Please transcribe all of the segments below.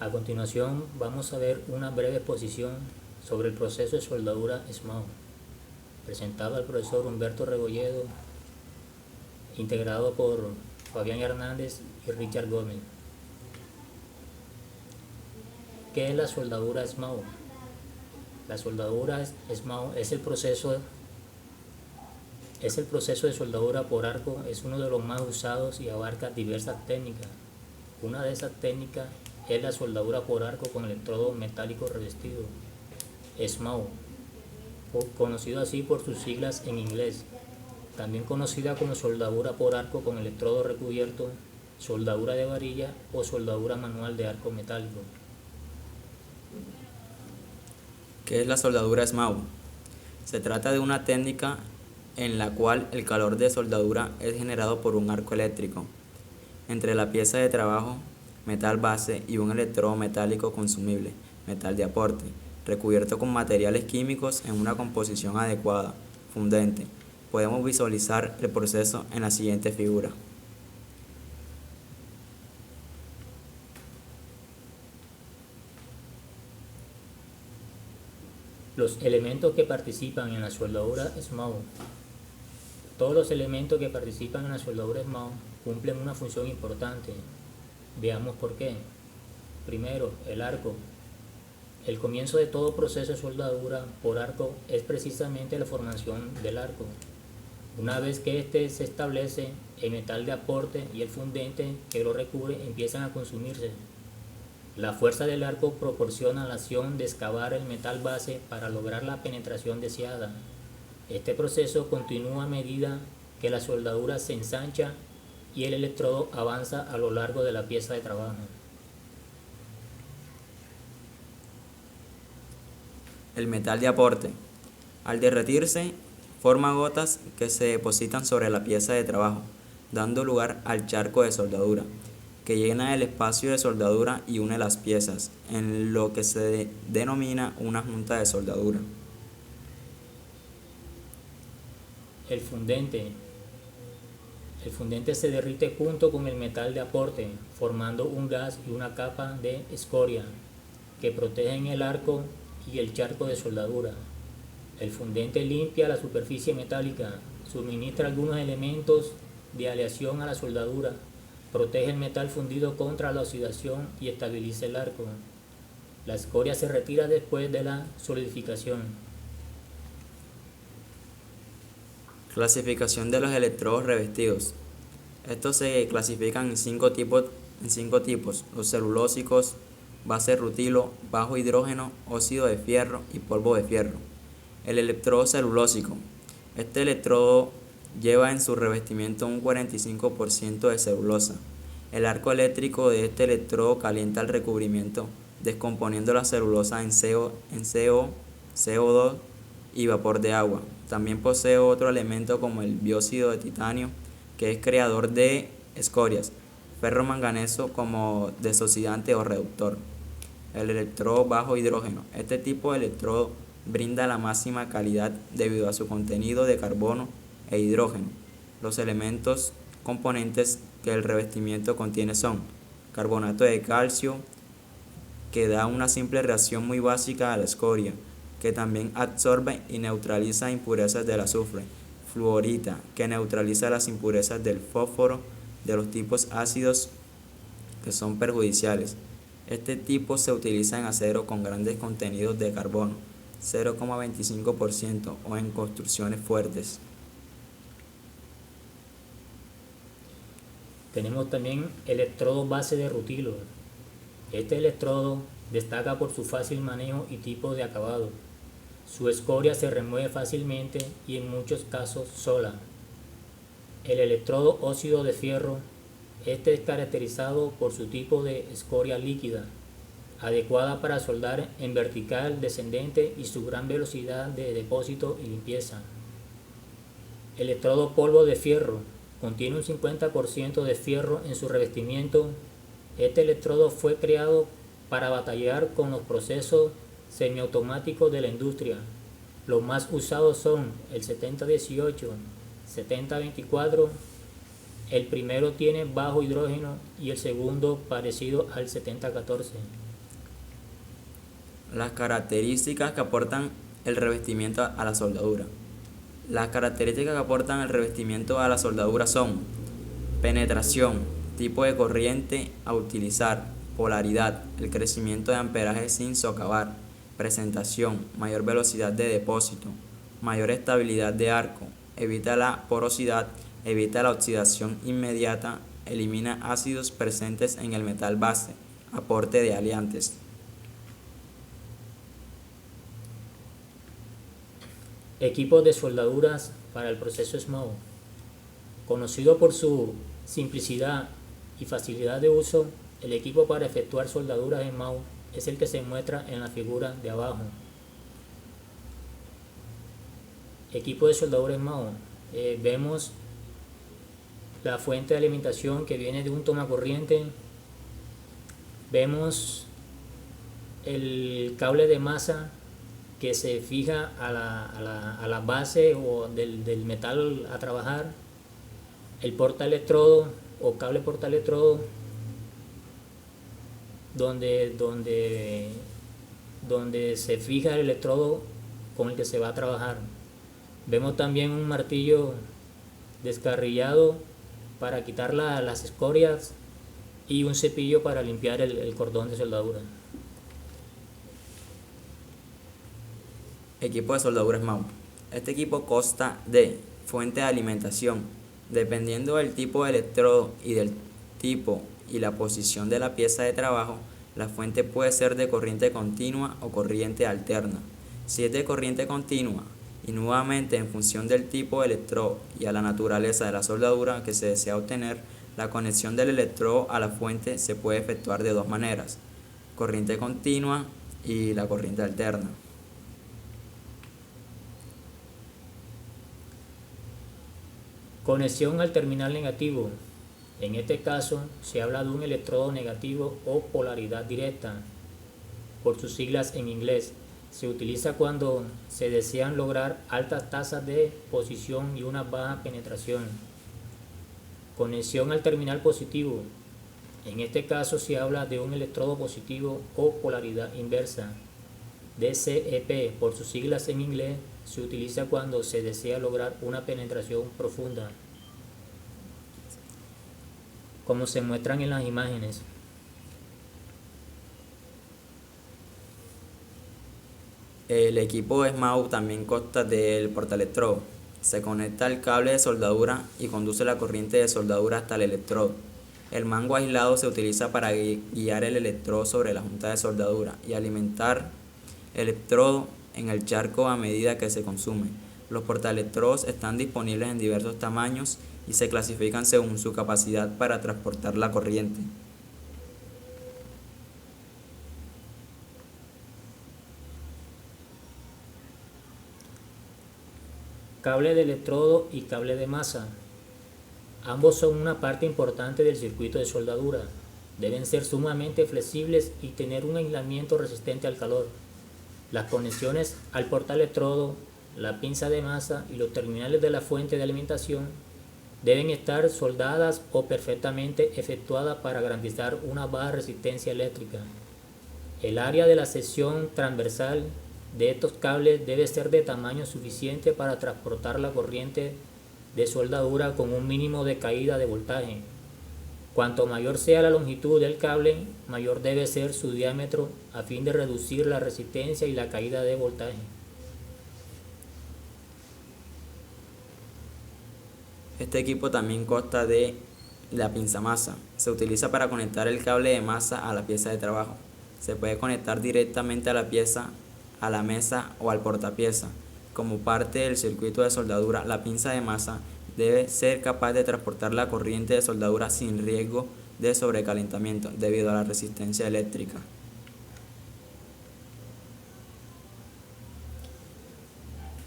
A continuación vamos a ver una breve exposición sobre el proceso de soldadura SMAO, presentado al profesor Humberto Rebolledo, integrado por Fabián Hernández y Richard Gómez. ¿Qué es la soldadura SMAO? La soldadura SMAO es el proceso de soldadura por arco, es uno de los más usados y abarca diversas técnicas. Una de esas técnicas es la soldadura por arco con electrodo metálico revestido, SMAO, conocido así por sus siglas en inglés, también conocida como soldadura por arco con electrodo recubierto, soldadura de varilla o soldadura manual de arco metálico. ¿Qué es la soldadura SMAO? Se trata de una técnica en la cual el calor de soldadura es generado por un arco eléctrico entre la pieza de trabajo, metal base, y un electrodo metálico consumible, metal de aporte, recubierto con materiales químicos en una composición adecuada, fundente. Podemos visualizar el proceso en la siguiente figura. Los elementos que participan en la soldadura SMAO. Todos los elementos que participan en la soldadura SMAO cumplen una función importante. Veamos por qué. Primero, el arco. El comienzo de todo proceso de soldadura por arco es precisamente la formación del arco. Una vez que éste se establece, el metal de aporte y el fundente que lo recubre empiezan a consumirse. La fuerza del arco proporciona la acción de excavar el metal base para lograr la penetración deseada. Este proceso continúa a medida que la soldadura se ensancha y el electrodo avanza a lo largo de la pieza de trabajo. El metal de aporte. Al derretirse, forma gotas que se depositan sobre la pieza de trabajo, dando lugar al charco de soldadura, que llena el espacio de soldadura y une las piezas, en lo que se denomina una junta de soldadura. El fundente. El fundente se derrite junto con el metal de aporte, formando un gas y una capa de escoria que protegen el arco y el charco de soldadura. El fundente limpia la superficie metálica, suministra algunos elementos de aleación a la soldadura, protege el metal fundido contra la oxidación y estabiliza el arco. La escoria se retira después de la solidificación. Clasificación de los electrodos revestidos. Estos se clasifican en cinco tipos: los celulósicos, base rutilo, bajo hidrógeno, óxido de fierro y polvo de fierro. El electrodo celulósico. Este electrodo lleva en su revestimiento un 45% de celulosa. El arco eléctrico de este electrodo calienta el recubrimiento, descomponiendo la celulosa en CO2 y vapor de agua. También posee otro elemento como el dióxido de titanio, que es creador de escorias, ferro manganeso como desoxidante o reductor. El electrodo bajo hidrógeno. Este tipo de electrodo brinda la máxima calidad debido a su contenido de carbono e hidrógeno. Los elementos componentes que el revestimiento contiene son carbonato de calcio, que da una simple reacción muy básica a la escoria, que también absorbe y neutraliza impurezas del azufre, fluorita, que neutraliza las impurezas del fósforo de los tipos ácidos que son perjudiciales. Este tipo se utiliza en acero con grandes contenidos de carbono, 0,25%, o en construcciones fuertes. Tenemos también electrodo base de rutilo. Este electrodo destaca por su fácil manejo y tipo de acabado. Su escoria se remueve fácilmente y en muchos casos sola. El electrodo óxido de fierro. Este es caracterizado por su tipo de escoria líquida, adecuada para soldar en vertical descendente y su gran velocidad de depósito y limpieza. Electrodo polvo de fierro. Contiene un 50% de fierro en su revestimiento. Este electrodo fue creado para batallar con los procesos semiautomáticos de la industria. Los más usados son el 7018, 7024. El primero tiene bajo hidrógeno y el segundo parecido al 7014. Las características que aportan el revestimiento a la soldadura. Las características que aportan el revestimiento a la soldadura son penetración, tipo de corriente a utilizar, polaridad, el crecimiento de amperaje sin socavar, presentación, mayor velocidad de depósito, mayor estabilidad de arco, evita la porosidad, evita la oxidación inmediata, elimina ácidos presentes en el metal base, aporte de aliantes. Equipos de soldaduras para el proceso SMAO. Conocido por su simplicidad y facilidad de uso, el equipo para efectuar soldaduras SMAO es el que se muestra en la figura de abajo. Equipo de soldadura SMAO. Vemos la fuente de alimentación que viene de un tomacorriente. Vemos el cable de masa que se fija a la base o del metal a trabajar, el portaelectrodo o cable portaelectrodo donde se fija el electrodo con el que se va a trabajar. Vemos también un martillo descarrillado para quitar las escorias y un cepillo para limpiar el cordón de soldadura. Equipo de soldadura SMAO. Este equipo consta de fuente de alimentación. Dependiendo del tipo de electrodo y del tipo y la posición de la pieza de trabajo, la fuente puede ser de corriente continua o corriente alterna. Si es de corriente continua, y nuevamente en función del tipo de electrodo y a la naturaleza de la soldadura que se desea obtener, la conexión del electrodo a la fuente se puede efectuar de dos maneras: corriente continua y la corriente alterna. Conexión al terminal negativo. En este caso se habla de un electrodo negativo o polaridad directa, por sus siglas en inglés. Se utiliza cuando se desean lograr altas tasas de posición y una baja penetración. Conexión al terminal positivo. En este caso se habla de un electrodo positivo o polaridad inversa. DCEP, por sus siglas en inglés, se utiliza cuando se desea lograr una penetración profunda, como se muestran en las imágenes. El equipo SMAO también consta del portaelectrodo. Se conecta al cable de soldadura y conduce la corriente de soldadura hasta el electrodo. El mango aislado se utiliza para guiar el electrodo sobre la junta de soldadura y alimentar el electrodo en el charco a medida que se consume. Los portaelectrodos están disponibles en diversos tamaños y se clasifican según su capacidad para transportar la corriente. Cable de electrodo y cable de masa. Ambos son una parte importante del circuito de soldadura. Deben ser sumamente flexibles y tener un aislamiento resistente al calor. Las conexiones al portaelectrodo, la pinza de masa y los terminales de la fuente de alimentación deben estar soldadas o perfectamente efectuadas para garantizar una baja resistencia eléctrica. El área de la sección transversal de estos cables debe ser de tamaño suficiente para transportar la corriente de soldadura con un mínimo de caída de voltaje. Cuanto mayor sea la longitud del cable, mayor debe ser su diámetro a fin de reducir la resistencia y la caída de voltaje. Este equipo también consta de la pinza masa. Se utiliza para conectar el cable de masa a la pieza de trabajo. Se puede conectar directamente a la pieza, a la mesa o al portapieza. Como parte del circuito de soldadura, la pinza de masa debe ser capaz de transportar la corriente de soldadura sin riesgo de sobrecalentamiento debido a la resistencia eléctrica.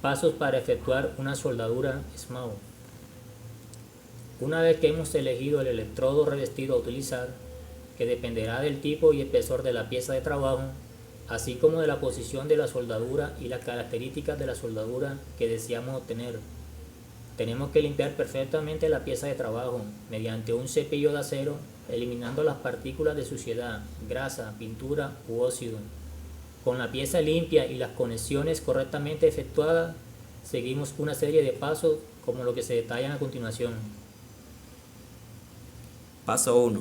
Pasos para efectuar una soldadura SMAO. Una vez que hemos elegido el electrodo revestido a utilizar, que dependerá del tipo y espesor de la pieza de trabajo, así como de la posición de la soldadura y las características de la soldadura que deseamos obtener. Tenemos que limpiar perfectamente la pieza de trabajo mediante un cepillo de acero, eliminando las partículas de suciedad, grasa, pintura u óxido. Con la pieza limpia y las conexiones correctamente efectuadas, seguimos una serie de pasos como lo que se detallan a continuación. Paso 1.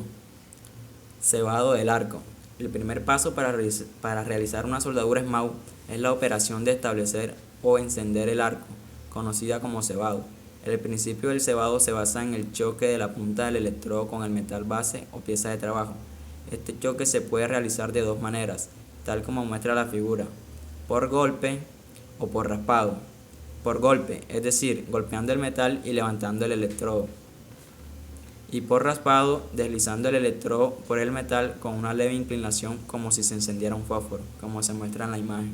Cebado del arco. El primer paso para realizar una soldadura SMAU es la operación de establecer o encender el arco, conocida como cebado. El principio del cebado se basa en el choque de la punta del electrodo con el metal base o pieza de trabajo. Este choque se puede realizar de dos maneras, tal como muestra la figura: por golpe o por raspado. Por golpe, es decir, golpeando el metal y levantando el electrodo. Y por raspado, deslizando el electrodo por el metal con una leve inclinación, como si se encendiera un fósforo, como se muestra en la imagen.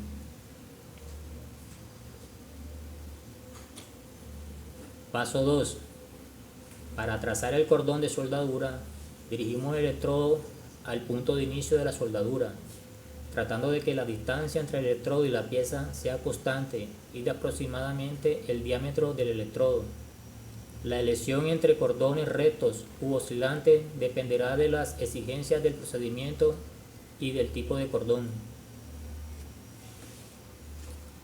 Paso 2. Para trazar el cordón de soldadura, dirigimos el electrodo al punto de inicio de la soldadura, tratando de que la distancia entre el electrodo y la pieza sea constante y de aproximadamente el diámetro del electrodo. La elección entre cordones rectos u oscilantes dependerá de las exigencias del procedimiento y del tipo de cordón.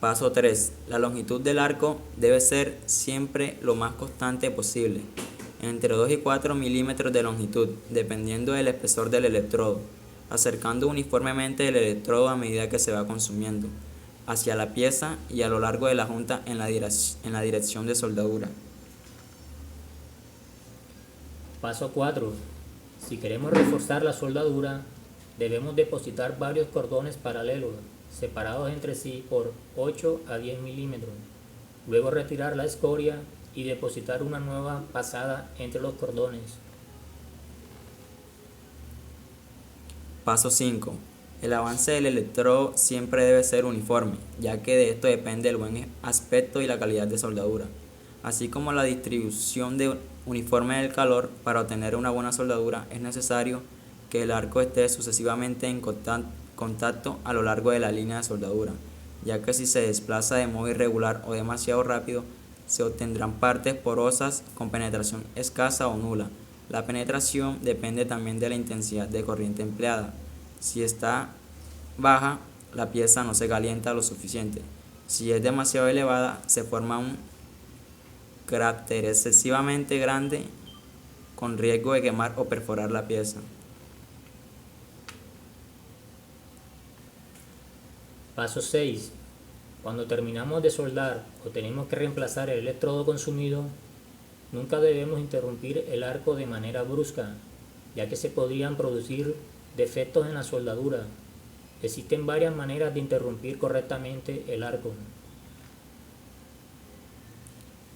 Paso 3. La longitud del arco debe ser siempre lo más constante posible, entre 2 y 4 milímetros de longitud, dependiendo del espesor del electrodo, acercando uniformemente el electrodo a medida que se va consumiendo, hacia la pieza y a lo largo de la junta en la dirección de soldadura. Paso 4. Si queremos reforzar la soldadura, debemos depositar varios cordones paralelos, separados entre sí por 8 a 10 milímetros. Luego retirar la escoria y depositar una nueva pasada entre los cordones. Paso 5. El avance del electrodo siempre debe ser uniforme, ya que de esto depende el buen aspecto y la calidad de soldadura, así como la distribución uniforme del calor. Para obtener una buena soldadura es necesario que el arco esté sucesivamente en contacto a lo largo de la línea de soldadura, ya que si se desplaza de modo irregular o demasiado rápido, se obtendrán partes porosas con penetración escasa o nula. La penetración depende también de la intensidad de corriente empleada. Si está baja, la pieza no se calienta lo suficiente. Si es demasiado elevada, se forma un cráter excesivamente grande con riesgo de quemar o perforar la pieza. Paso 6. Cuando terminamos de soldar o tenemos que reemplazar el electrodo consumido, nunca debemos interrumpir el arco de manera brusca, ya que se podrían producir defectos en la soldadura. Existen varias maneras de interrumpir correctamente el arco.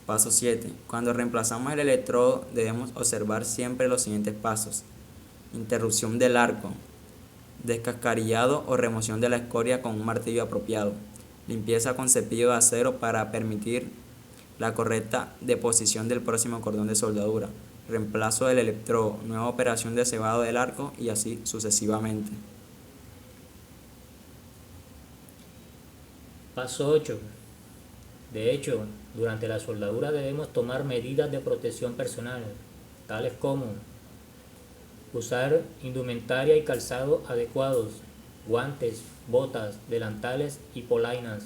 Paso 7. Cuando reemplazamos el electrodo debemos observar siempre los siguientes pasos: interrupción del arco, descascarillado o remoción de la escoria con un martillo apropiado, limpieza con cepillo de acero para permitir la correcta deposición del próximo cordón de soldadura, reemplazo del electrodo, nueva operación de cebado del arco y así sucesivamente. Paso 8. De hecho, durante la soldadura debemos tomar medidas de protección personal, tales como usar indumentaria y calzado adecuados, guantes, botas, delantales y polainas,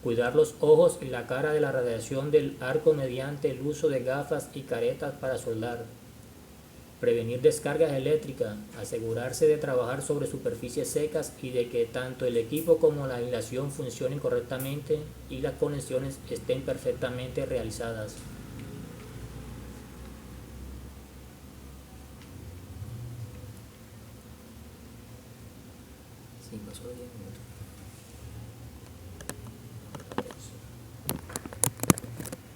cuidar los ojos y la cara de la radiación del arco mediante el uso de gafas y caretas para soldar, prevenir descargas eléctricas, asegurarse de trabajar sobre superficies secas y de que tanto el equipo como la aislación funcionen correctamente y las conexiones estén perfectamente realizadas. Sí, pasó 10 minutos.